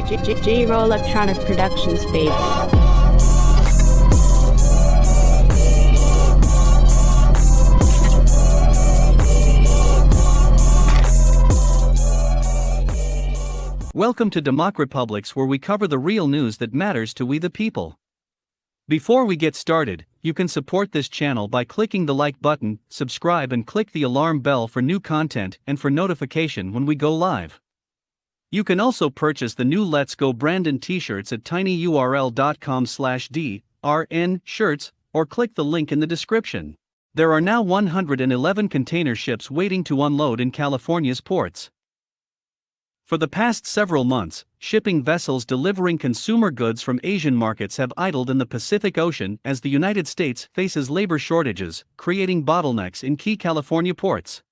J-Roll Electronic Productions, baby. Welcome to DEMOCREPUBLIX, where we cover the real news that matters to we the people. Before we get started, you can support this channel by clicking the like button, subscribe and click the alarm bell for new content and for notification when we go live. You can also purchase the new Let's Go Brandon t-shirts at tinyurl.com/DRN-shirts or click the link in the description. There are now 111 container ships waiting to unload in California's ports. For the past several months, shipping vessels delivering consumer goods from Asian markets have idled in the Pacific Ocean as the United States faces labor shortages, creating bottlenecks in key California ports.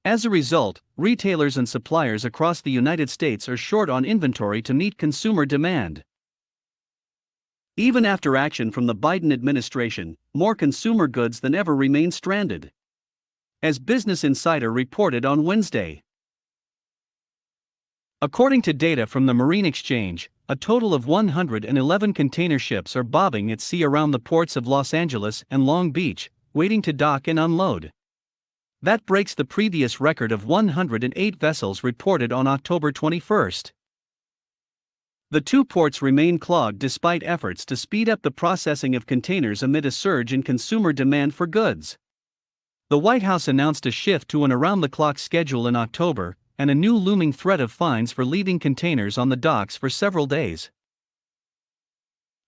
As a result, retailers and suppliers across the United States are short on inventory to meet consumer demand. Even after action from the Biden administration, more consumer goods than ever remain stranded, as Business Insider reported on Wednesday. According to data from the Marine Exchange, a total of 111 container ships are bobbing at sea around the ports of Los Angeles and Long Beach, waiting to dock and unload. That breaks the previous record of 108 vessels reported on October 21. The two ports remain clogged despite efforts to speed up the processing of containers amid a surge in consumer demand for goods. The White House announced a shift to an around-the-clock schedule in October, and a new looming threat of fines for leaving containers on the docks for several days.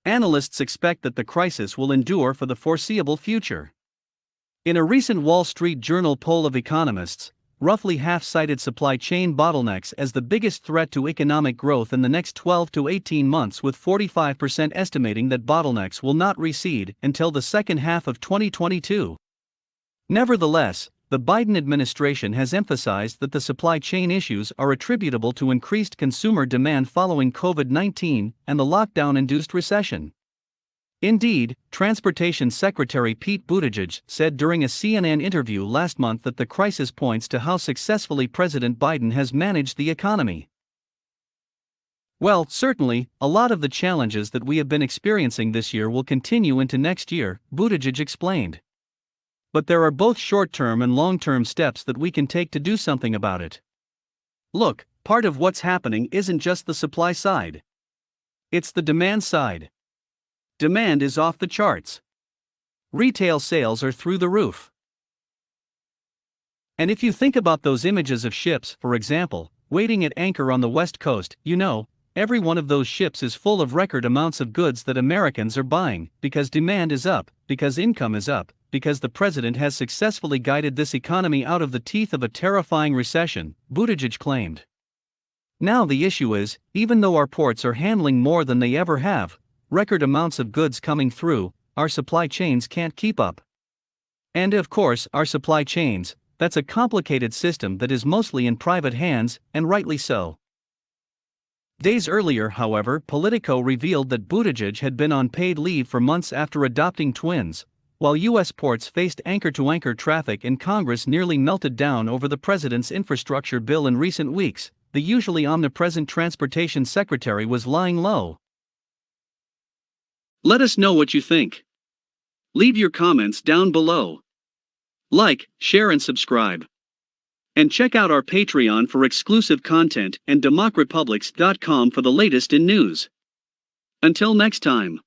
Analysts expect that the crisis will endure for the foreseeable future. In a recent Wall Street Journal poll of economists, roughly half cited supply chain bottlenecks as the biggest threat to economic growth in the next 12 to 18 months, with 45% estimating that bottlenecks will not recede until the second half of 2022. Nevertheless, the Biden administration has emphasized that the supply chain issues are attributable to increased consumer demand following COVID-19 and the lockdown-induced recession. Indeed, Transportation Secretary Pete Buttigieg said during a CNN interview last month that the crisis points to how successfully President Biden has managed the economy. Well, certainly, a lot of the challenges that we have been experiencing this year will continue into next year, Buttigieg explained. But there are both short-term and long-term steps that we can take to do something about it. Look, part of what's happening isn't just the supply side. It's the demand side. Demand is off the charts. Retail sales are through the roof. And if you think about those images of ships, for example, waiting at anchor on the West Coast, every one of those ships is full of record amounts of goods that Americans are buying, because demand is up, because income is up, because the president has successfully guided this economy out of the teeth of a terrifying recession, Buttigieg claimed. Now the issue is, even though our ports are handling more than they ever have, record amounts of goods coming through, our supply chains can't keep up. And of course, our supply chains, that's a complicated system that is mostly in private hands, and rightly so. Days earlier, however, Politico revealed that Buttigieg had been on paid leave for months after adopting twins, while U.S. ports faced anchor-to-anchor traffic and Congress nearly melted down over the president's infrastructure bill in recent weeks. The usually omnipresent transportation secretary was lying low. Let us know what you think. Leave your comments down below. Like, share and subscribe. And check out our Patreon for exclusive content and democrepublix.com for the latest in news. Until next time.